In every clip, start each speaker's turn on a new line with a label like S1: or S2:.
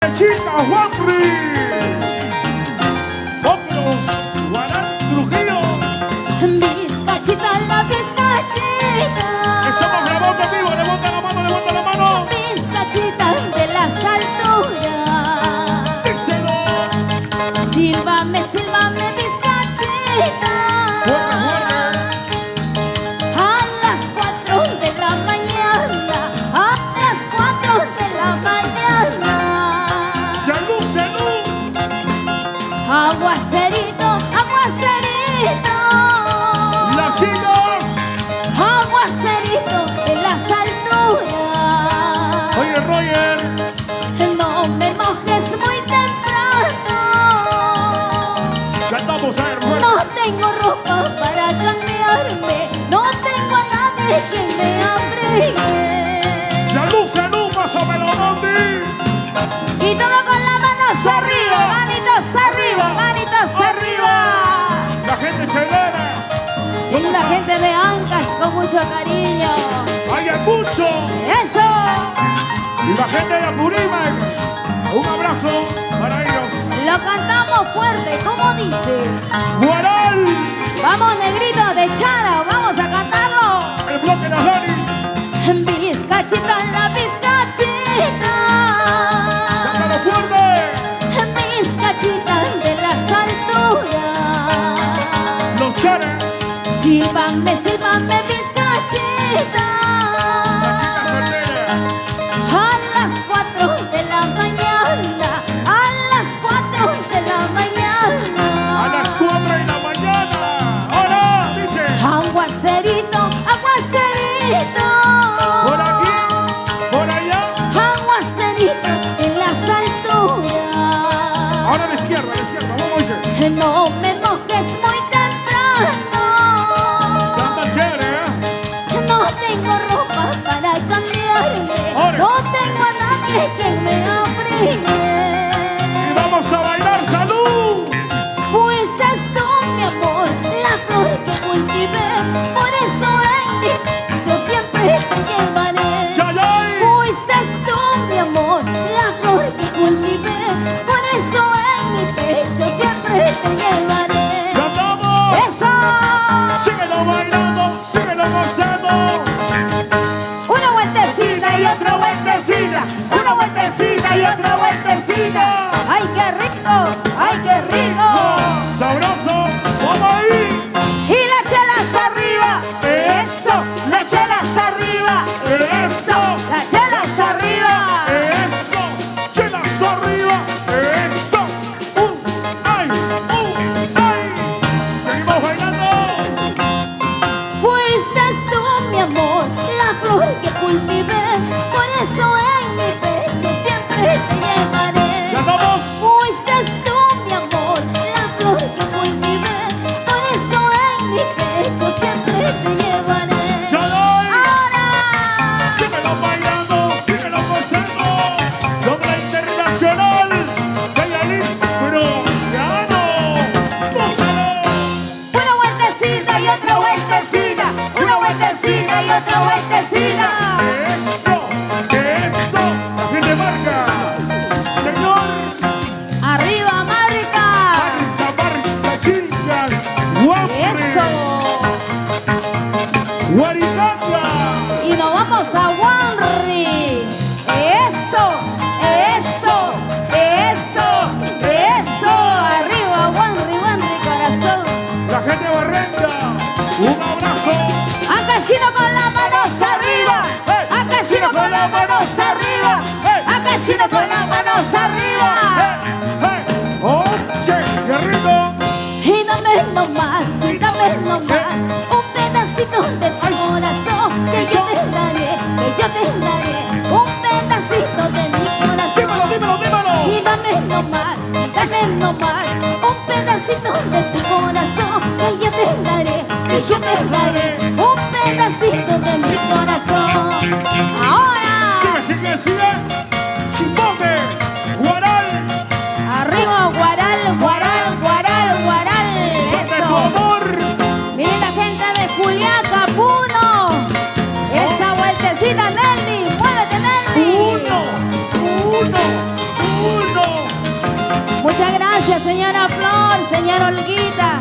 S1: Chica Juanri, otros Guarán Trujillo.
S2: Vizcachita, la vizcachita.
S1: Estamos grabando en vivo, levanta la mano, levanta la mano.
S2: Vizcachita de las alturas.
S1: Díselo.
S2: Sílvame, sílvame, vizcachita. A las 4 de la mañana. A las 4 de la mañana.
S1: Salud, salud.
S2: Aguacerito, aguacerito.
S1: Las chicas.
S2: Aguacerito en las alturas.
S1: Oye, Roger.
S2: No me mojes muy temprano.
S1: Cantamos a ver, bueno.
S2: No tengo ropa para cambiarme. No tengo a nadie que me abrigue.
S1: Salud, salud, más o menos, Monty.
S2: Y todo con las manos arriba, manitos arriba, manitos arriba.
S1: La gente chelera.
S2: Y la gente de Ancash con mucho cariño.
S1: Hay mucho.
S2: ¡Eso!
S1: Y la gente de Apurímac. Un abrazo para ellos.
S2: Lo cantamos fuerte, ¿cómo dice?
S1: Guaral.
S2: Vamos, negrito de Chara, vamos a cantarlo.
S1: El bloque de las Lanis.
S2: Vizcachita, la vizcachita.
S1: Cántalo fuerte.
S2: Vizcachita de las alturas.
S1: Los chares.
S2: Sílvame, sílvame, vizcachita.
S1: La chica soltera.
S2: A las 4 de la mañana. A las 4 de la mañana.
S1: A las 4 de la mañana. Ahora dice.
S2: Aguacerito, aguacerito.
S1: Por aquí, por allá.
S2: Aguacerito en las alturas.
S1: Ahora a la izquierda, vamos, dice.
S2: No me mojes muy temprano.
S1: Canta chévere, ¿eh?
S2: No tengo ropa para cambiarme.
S1: Ahora.
S2: No tengo a nadie que me abrigue.
S1: Y vamos a bailar, salud.
S2: Fuiste tú, mi amor, la flor que cultivé. Por eso en mi yo siempre te llevaré.
S1: Yayay.
S2: Fuiste tú, mi amor, la flor que cultivé. Por eso en mi pecho siempre te llevaré.
S1: Cantamos.
S2: ¡Eso!
S1: Síguelo bailando, síguelo gozando.
S2: Una vueltecita y otra vueltecita. Una vueltecita y otra vueltecita. ¡Ay, qué rico! ¡Ay, qué rico!
S1: Sabroso, vamos ahí.
S2: Y las chelas arriba. ¡Eso! Las chelas arriba. ¡Eso! Las chelas arriba.
S1: Eso, chelas arriba. Eso. Ay, ay. Seguimos bailando.
S2: Fuiste tú, mi amor, la flor que cultivé. Por eso en mi pecho siempre te llevaré.
S1: Cantamos.
S2: Fuiste tú, mi amor, la flor que cultivé. Por eso en mi pecho siempre te llevaré.
S1: Yayay.
S2: Ahora,
S1: Síguelo bailando, síguelo gozando. Con la internacional de Yalis, pero ya no. Gózalo.
S2: una vueltecita y otra vueltecita. Una vueltecita y otra vueltecita.
S1: Eso, eso. La gente marca. Señor,
S2: Arriba, Marca.
S1: marca, chicas. Guapo.
S2: Eso.
S1: Guaricanga.
S2: Y nos vamos a Wanri. Eso, eso, eso, eso. Arriba, Wanri, Wanri, corazón.
S1: La gente de Barrenda. Un abrazo.
S2: Acashino con las manos arriba. Acashino con las manos arriba. Acashino con las manos arriba.
S1: Oye, qué rico.
S2: Y dame nomás, y dame nomás un pedacito de tu corazón que yo te daré, que yo te daré. Un pedacito de mi corazón.
S1: Dímelo, dímelo.
S2: Y dame nomás, un pedacito de tu corazón que yo te daré, que yo te daré. Un pedacito de mi corazón. Ahora,
S1: Sigue, sigue, sigue. Chipote. Guaral.
S2: arriba, Guaral, Guaral, Guaral, Guaral.
S1: De tu
S2: Eso.
S1: amor.
S2: Mira la gente de Juliaca, Puno. Esa vueltecita, Nelly. Muévete, Nelly.
S1: Uno.
S2: señora Olguita.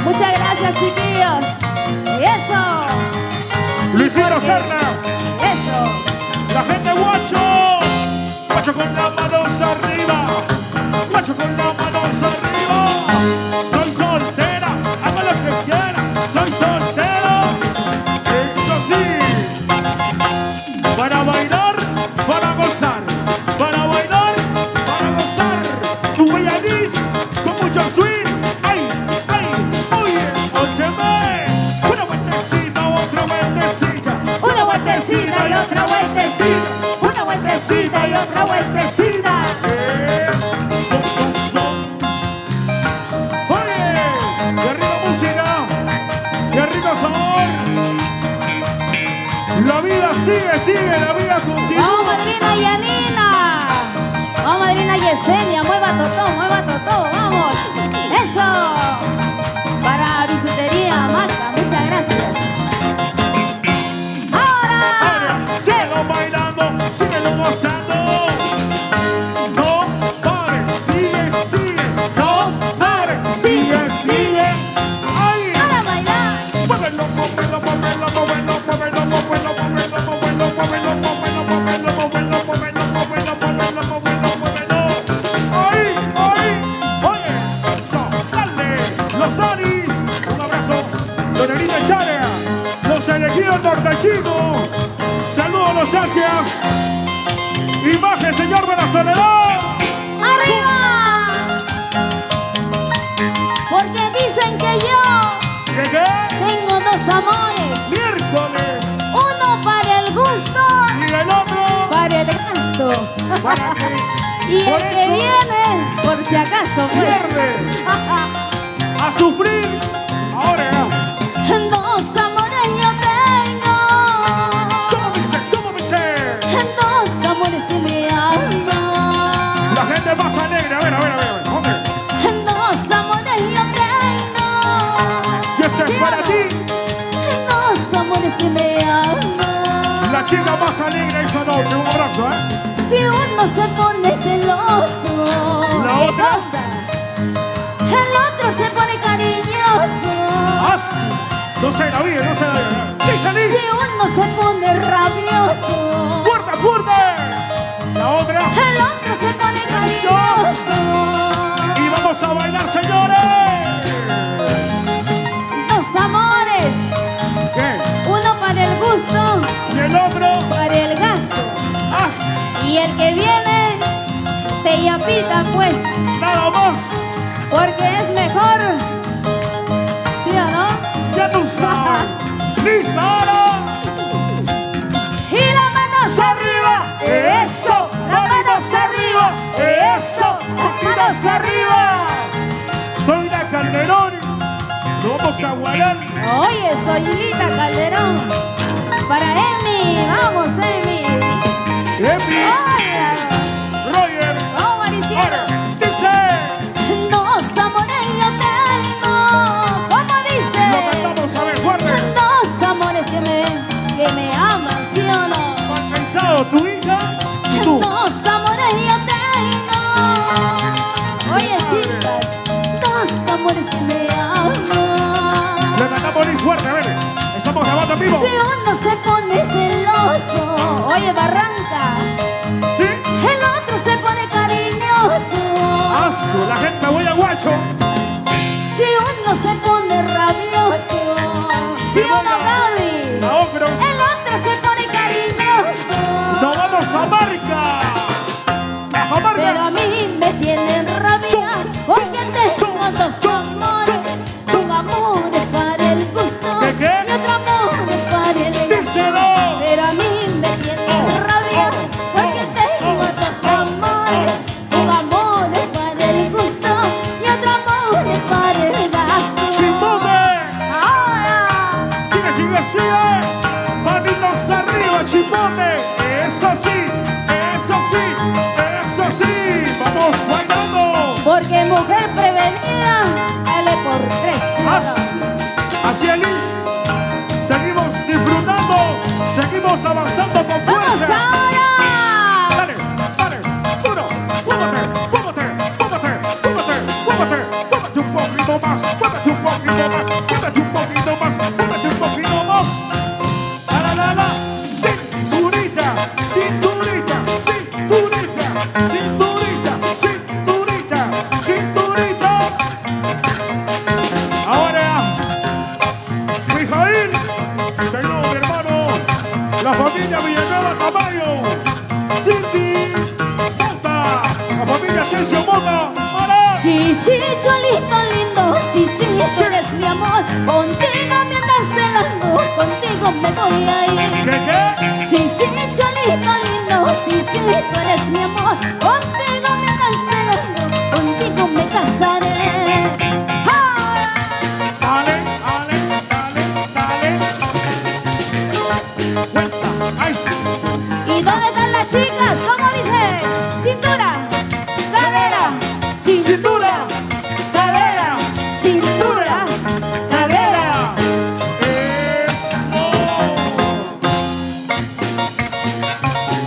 S2: Muchas gracias, chiquillos. Eso.
S1: Luisito Serna.
S2: Eso.
S1: La gente guacho. Guacho con las manos arriba. Guacho con las manos arriba. Soy soltera, haga lo que quiera. Soy soltero. Eso sí. Para bailar, para gozar. Para bailar, para gozar. Tu bella Liz con mucho swing. Ay, ay, oye, óyeme. Una vueltecita, otra vueltecita.
S2: Una vueltecita y otra vueltecita. Una vueltecita y otra vueltecita.
S1: Oye, qué rica música, qué rico sabor. La vida sigue, la vida continúa.
S2: Vamos, madrina Yanina. Vamos, madrina Yesenia. Mueva totó, vamos. Eso. Para bisutería, Marta. Muchas gracias. Ahora.
S1: Síguelo bailando, síguelo gozando. No pares, sigue, no pares, sigue. Ay,
S2: Para bailar.
S1: muévelo, muévelo, muévelo, muévelo, muévelo, muévelo, muévelo, muévelo, muévelo, muévelo, muévelo, muévelo, muévelo, muévelo, muévelo, muévelo, muévelo. Ay, oye, eso, dale, los Danis, un abrazo, Donelita Charea, los elegidos nortechinos, saludos los ansias, imagen señor de la soledad.
S2: ¡Arriba! Porque dicen que yo
S1: ¿Qué?
S2: tengo dos amores.
S1: Miércoles,
S2: Uno para el gusto,
S1: y el otro,
S2: para el gasto.
S1: para que
S2: Y
S1: por
S2: el que
S1: eso
S2: viene, por si acaso, pues.
S1: pierde, a sufrir, ahora.
S2: Dos amores yo tengo.
S1: ¿Cómo me sé?
S2: Dos amores que me aman.
S1: La gente más alegre, a ver, hombre.
S2: Dos amores yo tengo.
S1: Y este es
S2: ¿Sí o
S1: para
S2: no?
S1: ti,
S2: Dos amores que me aman.
S1: la chica más alegre esa noche, un abrazo,
S2: Si uno se pone celoso,
S1: La
S2: ¿qué
S1: otra?
S2: cosa? El otro se pone cariñoso.
S1: No sé la vida. Dice Liz,
S2: Si uno se pone rabioso,
S1: fuerte. La otra,
S2: el otro se pone cariñoso.
S1: y vamos a bailar, señores.
S2: Dos amores,
S1: ¿Qué?
S2: uno para el gusto,
S1: Y el otro,
S2: para el gasto.
S1: y
S2: el que viene te yapita pues,
S1: nada más.
S2: porque es mejor, ¿sí o no?
S1: Ya tú sabes. Lisa, ahora.
S2: Y la manos arriba, eso, la manos arriba, eso, las manos arriba.
S1: Soy la Calderón. Nos vamos a guardar.
S2: Oye, soy Lita Calderón. Para Emi, vamos Emi.
S1: Epi,
S2: Hola,
S1: Roger.
S2: vamos Maricielo.
S1: Ahora, dice.
S2: Dos amores yo tengo. ¿Cómo
S1: Lo
S2: dice?
S1: cantamos a ver, fuerte.
S2: Dos amores que me aman, ¿sí o no?
S1: ¿Has pensado tu hija y tú?
S2: Dos amores yo tengo. Oye, chicas, dos amores que me aman.
S1: Le cantamos Liz fuerte, a ver. Estamos grabando en vivo.
S2: Si uno se pone celoso, oye, Barranca,
S1: ¿Sí?
S2: el otro se pone cariñoso.
S1: La gente voy a guacho.
S2: Si uno se pone rabioso, ¿sí o no, Gaby?
S1: A otros.
S2: El otro se pone cariñoso.
S1: Nos vamos a Marca. A
S2: Pero a
S1: Marca.
S2: mí me tienen rabia porque tengo dos amores. Un amor es para el gusto
S1: ¿Qué, qué?
S2: y otro amor es para el gasto.
S1: Díselo.
S2: Pero a mí me tienen rabia porque tengo dos amores. Un amor es para el gusto y otro amor es para el gasto.
S1: Chipote.
S2: Ahora,
S1: Sigue. Manitos arriba, chipote. Eso sí. Vamos bailando.
S2: porque mujer prevenida vale por tres.
S1: Así es, Liz. Seguimos disfrutando. Seguimos avanzando con
S2: ¡Vamos
S1: fuerza.
S2: ahora!
S1: Dale. Uno. Muévete un poquito cinturita, cinturita. Ahora, Mijail, señor, mi hermano, la familia Villanueva Tamayo, Cindy, Mota, la familia Asensio Mota, para.
S2: Sí, sí, cholito lindo, sí, sí, tú eres mi amor. Contigo me andas celando, contigo me voy a ir.
S1: ¿Qué?
S2: Sí, sí, cholito lindo, sí, sí, tú eres mi amor. Contigo me andas celando, contigo me casaré. ¡Ah!
S1: Dale, dale, dale, dale. Cuenta, ice.
S2: ¿Y dónde están las chicas? ¿Cómo dice? Cintura, cadera, cintura, cadera, cintura, cadera.
S1: Eso.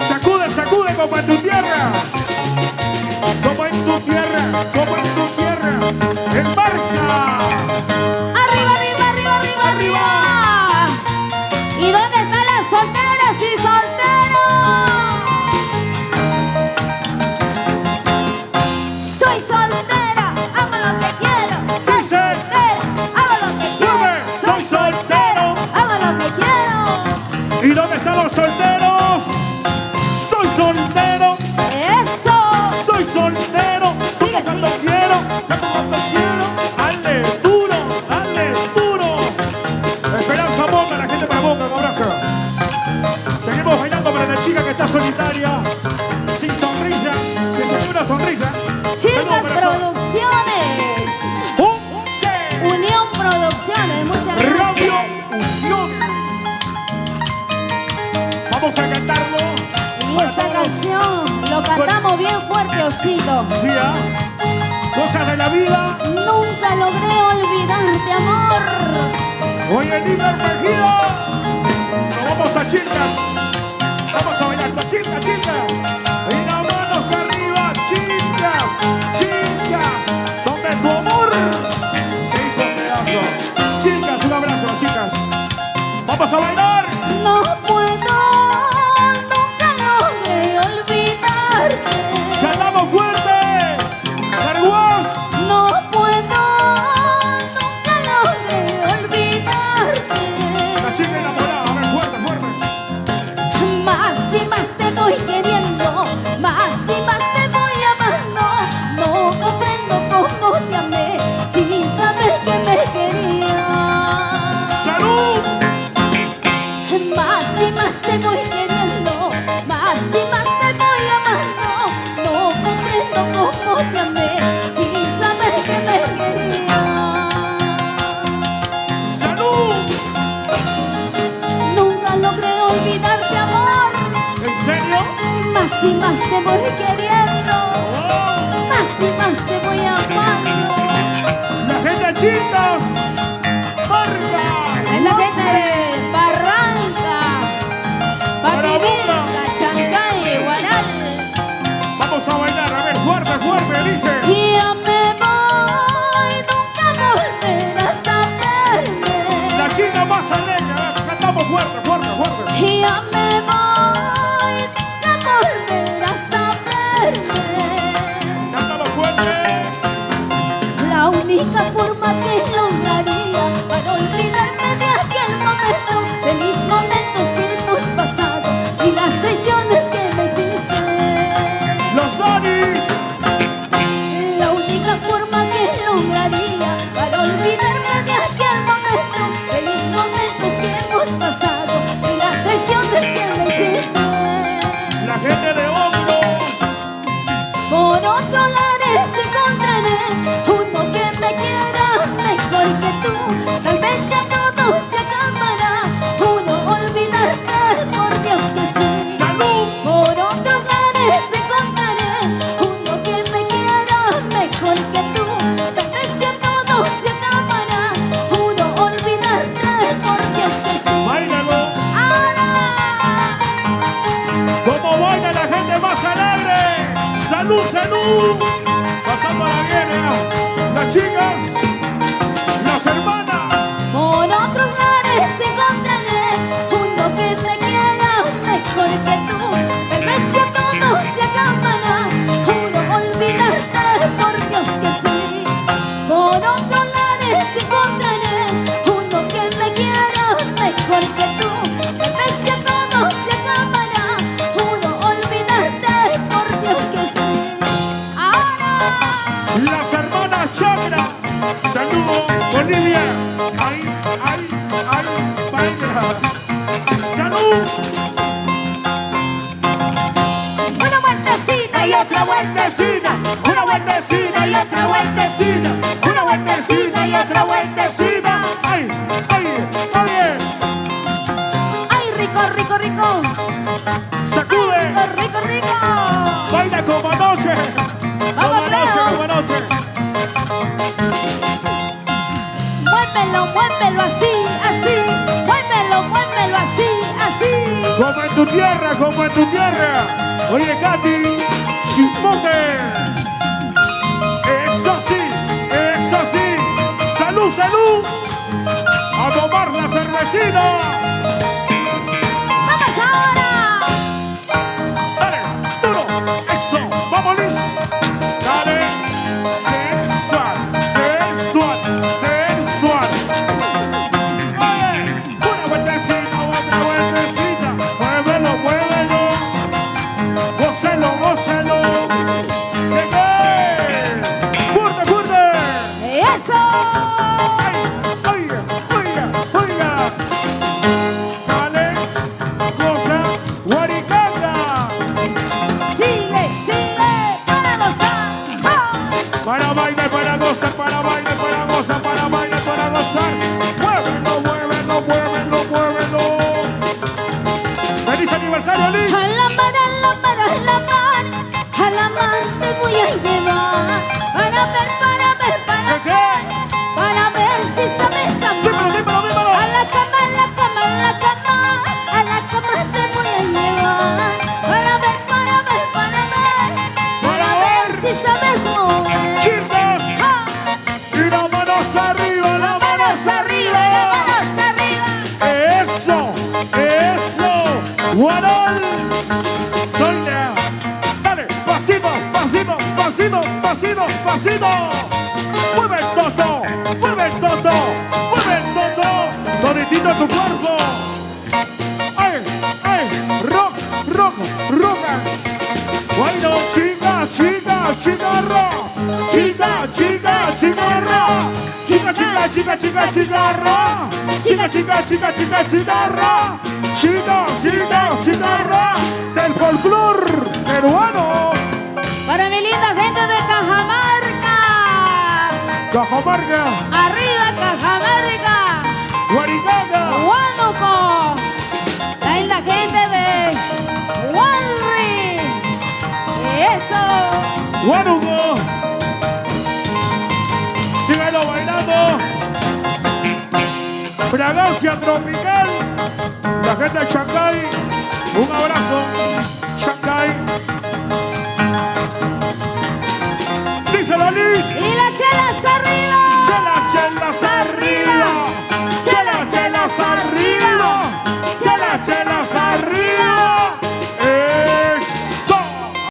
S1: Sacude, sacude como en tu tierra. Como en tu tierra, como en tu tierra. Embarca.
S2: Arriba, arriba, arriba, arriba, arriba. ¿Y dónde están las solteras y solteros? Soy soltera, hago lo que quiero. Soy soltera, hago lo que quiero.
S1: Soy soltero.
S2: Hago lo que quiero.
S1: ¿Y dónde están los solteros? Soy soltero.
S2: Eso.
S1: Soy soltero.
S2: Sigue,
S1: Canto cuando
S2: sigue.
S1: quiero. Canto cuando quiero. Dale duro, dale duro. Esperanza Boca, la gente para Boca, un abrazo. Seguimos bailando para la chica que está solitaria, sin sonrisa, que se dio una sonrisa.
S2: Chicas Producciones. Unión Producciones, muchas
S1: Radio
S2: gracias.
S1: Unión. Vamos a cantarlo.
S2: Y esta canción lo cantamos bien fuerte, Osito.
S1: Sí, ¿ah? Cosas de la vida.
S2: Nunca logré olvidarte, amor.
S1: Oye, líder Mejía. Nos vamos a chicas. Vamos a bailar con chicas, chicas. Y las manos arriba, chicas, chicas. Donde tu amor se hizo un pedazo. Chicas, un abrazo, chicas. Vamos a bailar.
S2: No puedo, nunca logré olvidarte.
S1: Cantamos fuerte. Carguas.
S2: No puedo, nunca logré olvidarte.
S1: La chica enamorada. A ver, fuerte, fuerte.
S2: Más y más te voy queriendo, más y más te voy amando. No comprendo cómo te amé sin saber que me querías.
S1: ¡Salud!
S2: Más y más te voy queriendo, más y más te voy amando. No comprendo cómo te amé sin saber que me querías.
S1: ¡Salud!
S2: Nunca logré olvidarte, amor.
S1: ¿En serio?
S2: Más y más te voy queriendo,
S1: ¡Oh!
S2: más y más te voy amando.
S1: La gente chicas. Marca.
S2: Es la gente de Barranca, Pativilca, Chancay, Guaral.
S1: Vamos a bailar, a ver, fuerte, fuerte, dice.
S2: Y ya me voy, nunca volverás a verme.
S1: La chica más alegre, a ver, cantamos fuerte, fuerte, fuerte.
S2: Y ya me voy, nunca volverás a verme.
S1: Cántalo fuerte.
S2: La única forma que lograría para olvidarme de aquel momento, feliz momentos que hemos pasado y las traiciones que me hiciste.
S1: Los Donis.
S2: La única forma que lograría para olvidarme de aquel momento, feliz momentos que hemos pasado y las traiciones que me hiciste.
S1: La gente de Hombros.
S2: Por otro lado encontraré uno que me quiera mejor que tú. Tal vez ya todo se acabará, uno olvidarte, por Dios que sí.
S1: ¡Salud!
S2: Por otros lares encontraré uno que me quiera mejor que tú. Tal vez ya todo se acabará, uno olvidarte, por Dios que sí.
S1: Báilalo.
S2: Ahora,
S1: Como baila la gente más alegre. ¡Salud, salud! Pasando a la guerra. Las chicas. Las hermanas.
S2: por
S1: Saludos, Bolivia. Ay, ay, ay, baila. Salud.
S2: Una vueltecita y otra vueltecita, una vueltecita y otra vueltecita, una vueltecita y otra vueltecita.
S1: Ay, ay, ay.
S2: Ay, rico, rico, rico.
S1: Sacude.
S2: Rico, rico, rico.
S1: Baila como anoche. Como
S2: Vamos,
S1: anoche,
S2: Leo.
S1: como anoche.
S2: Muévelo, muévelo así, así. Muévelo, muévelo así, así.
S1: Como en tu tierra, como en tu tierra. Oye, Katy, chipote. Eso sí, eso sí. Salud, salud. A tomar la cervecita.
S2: ¡Vamos ahora!
S1: Dale, duro. Eso, vamos, Liz. Dale. Sensual, sensual, sensual. Oye, una vueltecita, otra vueltecita. Muévelo, muévelo. Gócelo, gócelo. ¡Llegué! ¡Fuerte, fuerte!
S2: ¡Eso!
S1: ¡Ay, oiga, oiga, oiga! Dale, goza, guaricanga.
S2: Sigue, sigue, para gozar. ¡Ah!
S1: Para bailar, para gozar, para bailar, para gozar, para bailar, para gozar. Muévelo, muévelo, muévelo, muévelo. ¡Feliz aniversario, Liz!
S2: A la mar, a la mar, a la mar, a la mar te voy a llevar. Para ver, para ver, para
S1: ¿Qué,
S2: ver, para ver si sabes
S1: Dímelo,
S2: amar.
S1: dímelo, dímelo.
S2: A la cama, a la cama, a la cama, a la cama te voy a llevar. Para ver, para ver, para ver, para ver si sabes mover.
S1: Chicos,
S2: ¡Ah!
S1: y las manos arriba, las
S2: Manos arriba, manos arriba.
S1: Eso, eso, guarol. Soy Leo. Dale, pasito, pasito, pasito, pasito, pasito. Mueve el toto, mueve el toto, mueve el toto. Toditito tu cuerpo. Ay, ay, rock, rock, rocas. Bueno, chica, chica, chicarra. Chica, chica, chicarra. Chica, chica, chica, chica, chicarra. Chica, chica, chica, chica, chicarra. Chica, chica, chicarra. Del folclor peruano.
S2: Para mi linda gente de Cajamarca.
S1: Cajamarca,
S2: Arriba Cajamarca.
S1: Guaricanga,
S2: Huánuco. La gente de Huanri. Eso.
S1: Guarugo. Síguelo bailando. Fragancia tropical. La gente de Chancay. Un abrazo. Chancay. Díselo, Liz.
S2: Y las chelas arriba.
S1: Chelas, chelas arriba. Chelas, chelas arriba. Chelas, chelas arriba.